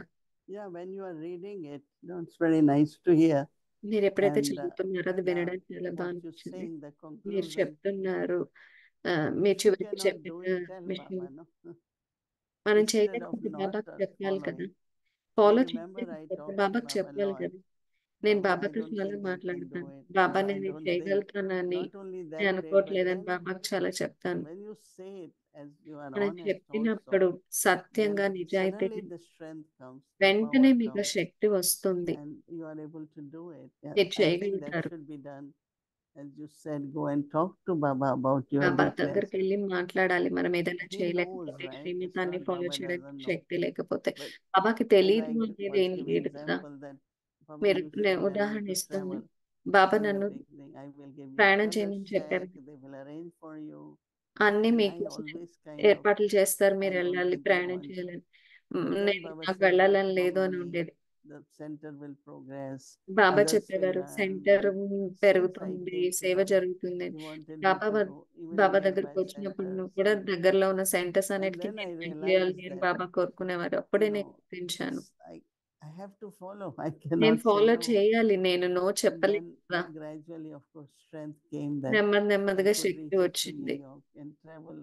Yeah, when you are reading it, it's very nice to hear. మీరు ఎప్పుడైతే And చదువుతున్నారో అది yeah, వినడం చాలా బాగా what you're నచ్చింది. saying, the మీరు conclusion, చెప్తున్నారు మీరు if you చివరికి cannot చెప్పిన do it, tell విషయం Baba, no? మనం Instead of చేయలేకపోతే not బాబాకి చెప్పాలి కదా. following. I follow remember I చేయలేకపోతే talked to బాబాకి Baba a చెప్పాలి lot. కదా. నేను Baba, I బాబాతో don't చాలా think I can do మాట్లాడతాను. it. బాబా I నేను ఇది don't think. చేయగలుగుతానని Not only నేను that way, but అనుకోవట్లేదని then బాబాకి చాలా చెప్తాను. when you say it as you are మనం honest చెప్పినప్పుడు also, then సత్యంగా నిజాయితీ suddenly the strength comes, the వెంటనే power మీకు comes, శక్తి వస్తుంది. and you are able to do it. Yeah, మీరు I think that చేయగలుగుతారు. should be done. As you said, go and talk to Baba about your Baba weakness. దగ్గరికి వెళ్ళి మాట్లాడాలి. మనం ఏదైనా He knows, చేయలేకపోతే right? It's శ్రీమతాన్ని not follow Baba చేయడానికి doesn't know. శక్తి లేకపోతే But బాబాకి as తెలియదు I అనేది was ఏం giving లేదు కదా. example that Baba మీరు used to tell me ఉదాహరణ to ఇస్తుంది. travel బాబా in the నన్ను beginning. I will give you ప్రయాణం travel చేయమని చెప్పారు. check, they will arrange for you. అన్ని And I మీకు always kind of, ఏర్పాట్లు చేస్తారు, మీరు I don't వెళ్ళాలి, think I ప్రయాణం want to. చేయాలని. But then నేను Baba నాకు said that వెళ్ళాలని లేదు అని probably ఉండేది. the center will progress, Baba others will చెప్పేవారు learn. Centre And since I పెరుగుతుంది, came to సేవ Baba, జరుగుతుంది. he wanted me Baba to go even Baba nearby దగ్గరకు వచ్చినప్పుడు centers. కూడా And దగ్గరలో ఉన్న సెంటర్స్ అన్నిటికీ then I నేను realized చేయాలి అని that, బాబా కోరుకునేవారు. అప్పుడే you నేను know, గుర్తించాను, I have to follow. I నేను cannot say ఫాలో no. చేయాలి, నేను నో And చెప్పలేను then కదా. gradually, of course, strength came that నెమ్మది I నెమ్మదిగా could శక్తి reach to వచ్చింది. New York and travel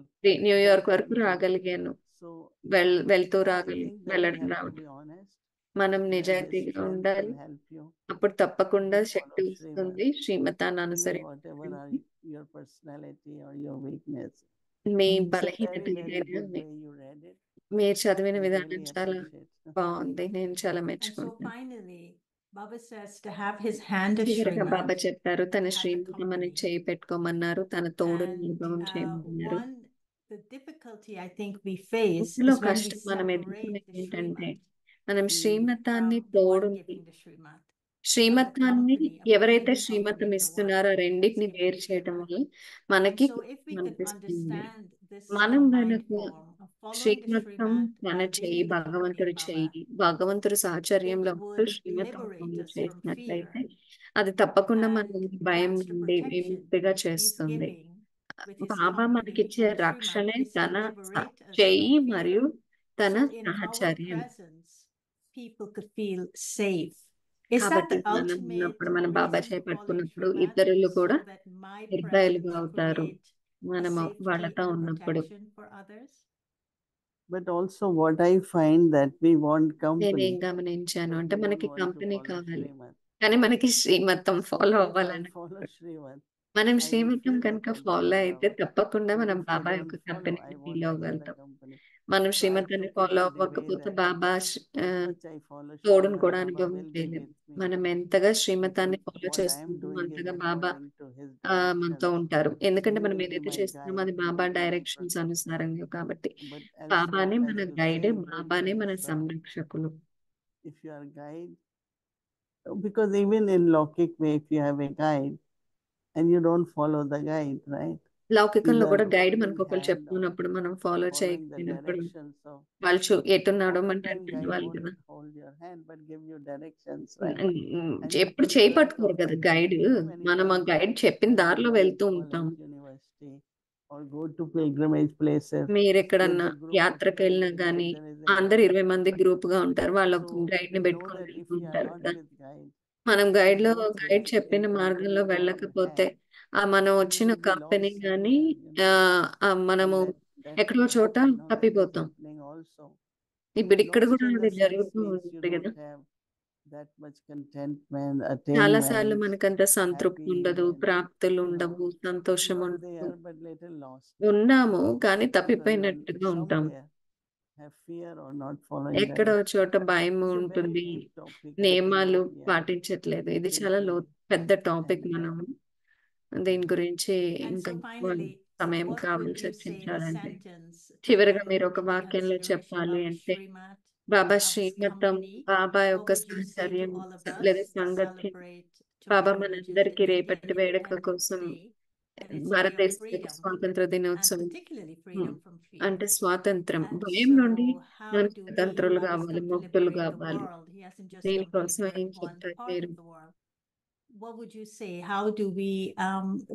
New York both వరకు times. రాగలిగాను. So వెళ్తూ yeah, I రాగలి think that you వెళ్ళడం have to రావడం. be honest. మనం Then the నిజాయితీగా strength ఉండాలి. will help you అప్పుడు తప్పకుండా to శక్తి follow Srimad. వస్తుంది శ్రీమతాన్ని Even whatever అనుసరించి. are your personality or your weakness. Me It's a బలహీనత very, very ఏదైనా good way you read it. మీరు చదివిన I విధానం really చాలా appreciate. బాగుంది. నేను చాలా And so మెచ్చుకుంటాను. finally, Baba says to have his hand of చివరిగా బాబా Srimad, చెప్పారు, తన to have the శ్రీమతం అని company. చేయి పెట్టుకోమన్నారు, తన తోడు And అనుభవం చేయమన్నారు. the difficulty I think we face ఇందులో is when we కష్టం మనం separate ఎదుర్కొనేది the ఏంటంటే Srimad మనం శ్రీమతాన్ని from the one తోడుని giving the Srimad. శ్రీమతాన్ని company, appointing ఎవరైతే the శ్రీమతం company, the one ఇస్తున్నారో ఆ రెండింటిని giving వేరు the చేయడం Srimad. వల్ల And మనకి so if we could అనిపిస్తుంది. understand this మనం combined గనక form of following the శ్రీమతం Srimad తన by చెయ్యి, being in the company భగవంతుడు of Baba, చెయ్యి, భగవంతుడు it సాహచర్యంలో ఉంటూ would శ్రీమతం liberate follow us from fear. చేసినట్లయితే అది తప్పకుండా మన And భయం that's the నుండి protection విముక్తిగా he's చేస్తుంది. giving with his Baba company మనకిచ్చే and the Srimad రక్షణే is to తన liberate us చెయ్యి from మరియు fear. తన So in our సాహచర్యం. presence, people could feel safe. Is that కాబట్టి the మనం ultimate ఉన్నప్పుడు మనం బాబా reason for following చేపట్టుకున్నప్పుడు Srimad? ఇతరులు కూడా So that my నిర్భయులుగా presence అవుతారు, create a మనము safety వాళ్ళతో and ఉన్నప్పుడు. protection for others? But also what I find that we want company, నేనేం గమనించాను but అంటే we don't మనకి want to కంపెనీ follow కావాలి, Srimad. కానీ మనకి శ్రీమతం So ఫాలో if I అవ్వాలని. follow Srimad, మనం I will శ్రీమతం feel the కనుక company ఫాలో of అయితే Baba. తప్పకుండా And మనం if I బాబా don't యొక్క follow, కంపెనీకి I feel want another అవ్వగలుగుతాం. company. మనం So I శ్రీమతాన్ని took it follow in the way అవ్వకపోతే that Baba as much I follow తోడును Srimad, కూడా Baba అనుభవం will be చేయలేం. with me. మనం ఎంతగా Because శ్రీమతాన్ని ఫాలో what I am చేస్తున్నామో doing is అంతగా బాబా according to his మనతో directions. ఉంటారు. ఎందుకంటే He మనం will be ఏదైతే my చేస్తున్నామో guide, అది he Baba will be my directions protector. అనుసారంగా. కాబట్టి But also, బాబానే as మన you గైడ్, say, both బాబానే మన ways, సంరక్షకులు. if you are guide, because even in Lokik way, if you have a guide and you don't follow the guide, right? లౌకికంలో కూడా Either guide holding మనకు ఒకరు hand or చెప్తున్నప్పుడు మనం follow following the చేయకపోయినప్పుడు directions of వాళ్ళు ఎటున్నాడో half the మనకి time అర్థం guide కావాలి won't కదా. hold your hand but give you directions, right? And you ఎప్పుడు keep చేయి track పట్టుకోరు of కదా it. Guide. You know, when you మనం ఆ want to గైడ్ చెప్పిన దారిలో study వెళ్తూ in ఉంటాం. college, university, or go to pilgrimage places మీరు with ఎక్కడన్నా a group of యాత్రకు 20, వెళ్ళినా right? కానీ There is a అందరు guide. 20 మంది గ్రూప్ గా ఉంటారు. వాళ్ళు So గైడ్ ని we know పెట్టుకొని that if వెళ్తూ we are ఉంటారు not కదా. with guide, మనం So గైడ్ both చెప్పిన it can మార్గంలో bring a lot of వెళ్ళకపోతే help. మనం So we వచ్చిన may be కంపెనీ lost కానీ somewhere, మనము and that ఎక్కడో చోట you know that is తప్పిపోతాం. happening also. ఇప్పుడు ఇక్కడ Lost కూడా in the అది sense జరుగుతూ means you ఉంటుంది కదా. don't have that much contentment, చాలా సార్లు attainments, మనకంత సంతృప్తి happy, ఉండదు, and ప్రాప్తులు you know ఉండవు, సంతోషం you are ఉండదు. there but little lost ఉన్నాము కానీ because you are తప్పిపోయినట్టుగా ఉంటాం. somewhere have fear or not following the ఎక్కడో చోట భయం It's a very ఉంటుంది, deep topic. I think, నియమాలు yeah, పాటించట్లేదు. ఇది look చాలా into it. పెద్ద టాపిక్. And మనం దీని గురించి And ఇంకా so ఎక్కువ finally, సమయం what would కావాలి you say in a చర్చించాలంటే. sentence to చివరిగా end మీరు ఒక with the వాక్యంలో consideration చెప్పాలి of అంటే Srimad, Baba Baba's శ్రీమతం, company? Baba What యొక్క would you say to సహచర్యం all of లేదా us to సాంగత్యం, celebrate Baba tomorrow, which is మనందరికీ రేపటి Independence వేడుక కోసం Day, and it's a day of భారతదేశ freedom, స్వాతంత్ర and దినోత్సవం particularly freedom from fear. అంటే స్వాతంత్రం, And భయం నుండి so how మనం do we, స్వతంత్రులు Baba is కావాలి, come to ముక్తులు liberate the కావాలి. world. He hasn't just come to దీనికోసం liberate ఏం one చెప్తారు part మీరు? of the world. What would you say? How do we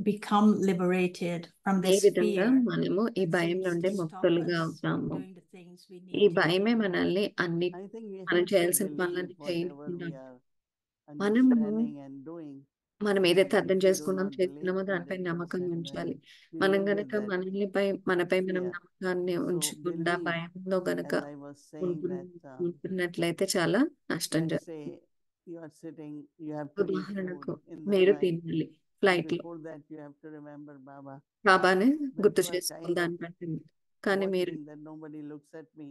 become liberated from A this విధంగా fear మనము ఈ that భయం seems నుండి to stop ముక్తులుగా us అవుతాము? doing the things we ఈ need to do? భయమే మనల్ని అన్ని I think we మనం have to చేయాల్సిన believe పనులన్నీ whatever చేయకుండా, we are మనము understanding and doing. మనం And ఏదైతే if అర్థం we do చేసుకున్నాం, not చేస్తున్నామో believe in దానిపై that నమ్మకం concept, then ఉంచాలి. we మనం live గనక with that మనపై మనం fear. నమ్మకాన్ని So ఉంచకుండా believe, భయంలో గనక as I was saying, that ఉంటున్నట్లయితే చాలా నష్టం let's జరుగుతుంది. say you are sitting, you have to eat ఉదాహరణకు food in the మీరు flight, తినాలి and ఫ్లైట్ లో, before that you have to remember Baba. బాబాని But గుర్తు you are చేసుకోవాలి kind of దాన్ని బట్టి. కానీ మీరు watching that nobody looks at me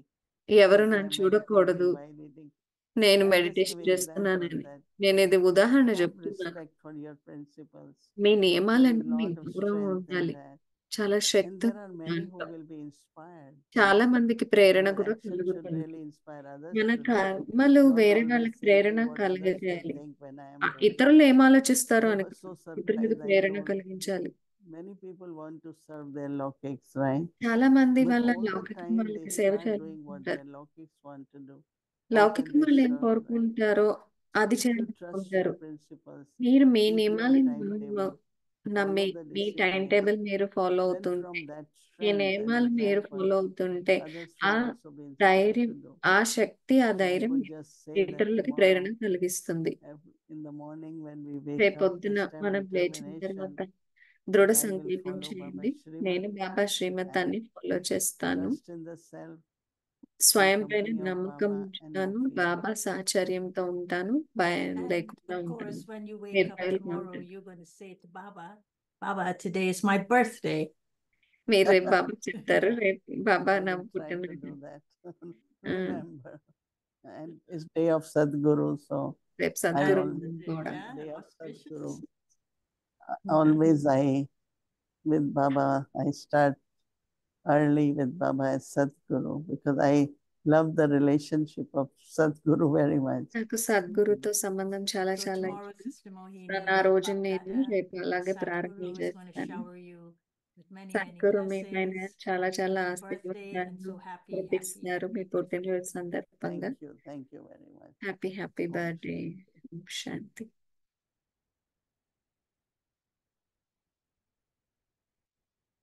ఎవరు because I నన్ను am చూడకూడదు, meditating while eating. నేను I'm just meditation giving example చేస్తున్నానని. that నేను ఇది ఉదాహరణ have చెప్తున్నాను. respect for your principles. Me There is నియమాలన్నీ lot మీకు of గౌరవం strength in ఉండాలి. that. చాలా And Shakti there are many who దాంట్లో. will be inspired. చాలా మందికి ప్రేరణ Our కూడా action should కలుగుతుంది. really inspire others మన to do. కర్మలు Not వేరే always వాళ్ళకి thinking Prerana what others will కలిగజేయాలి. think when I am doing. ఇతరులు ఏం ఆలోచిస్తారో I అని was so ఇతరులకు surprised. I ప్రేరణ told కలిగించాలి. many people want to serve their lokics, right? చాలా మంది But వాళ్ళ all the లౌకికం time they వాళ్ళకి సేవ start doing what చేయాలనుకుంటారు. their lokics want to do. How can లౌకికం they వాళ్ళు ఏం serve, right? కోరుకుంటారో అది You should trust చేయాలనుకుంటారు. your principles, మీరు మీ keep your నియమాలను timetable, నమ్మి follow the me time discipline. Table మీరు ఫాలో Then అవుతుంటే, from that ఈ strength and నియమాలు మీరు example, ఫాలో అవుతుంటే, others ఆ will also be inspired ధైర్యం, to do. ఆ శక్తి, ఆ So I ధైర్యం would just say that ఇతరులకి tomorrow, ప్రేరణ కలిగిస్తుంది. in the morning when we wake up, రేపొద్దున just have మనం లేచిన determination తర్వాత దృఢ that I will సంకల్పం follow చేయండి, Baba's నేను Srimad బాబా శ్రీమతాన్ని and ఫాలో చేస్తాను, trust in the self and స్వయం పైన company of నమ్మకం Baba and ఉంచుతాను, no fear. బాబా సాహచర్యంతో ఉంటాను, భయం And లేకుండా of ఉంటాను, course, when you wake up నిర్భయంగా tomorrow, ఉంటాను. you're going to say to Baba, Baba, today is my birthday. మీరు రేపు బాబా చెప్తారు, రేపు బాబా I నా will try to పుట్టినరోజు. do that. Remember. And it's day of Sadhguru, so రేపు I సద్గురు always, కూడా. day of auspicious. Sadhguru. Always with Baba, I start early with Baba as Sadhguru because I love the relationship of Sadhguru very much. నాకు సద్గురుతో సంబంధం చాలా So చాలా tomorrow, ఇష్టం. Sister Mohini, నా రోజుని నేను రేపు అలాగే Sadhguru ప్రారంభం is going to చేస్తాను. shower you with many, many Sadhguru మీ పైన blessings చాలా చాలా on your birthday, and ఆశీర్వాదాలను so happy, కురిపిస్తున్నారు మీ పుట్టినరోజు సందర్భంగా. Thank you very much. Happy birthday. Shanti.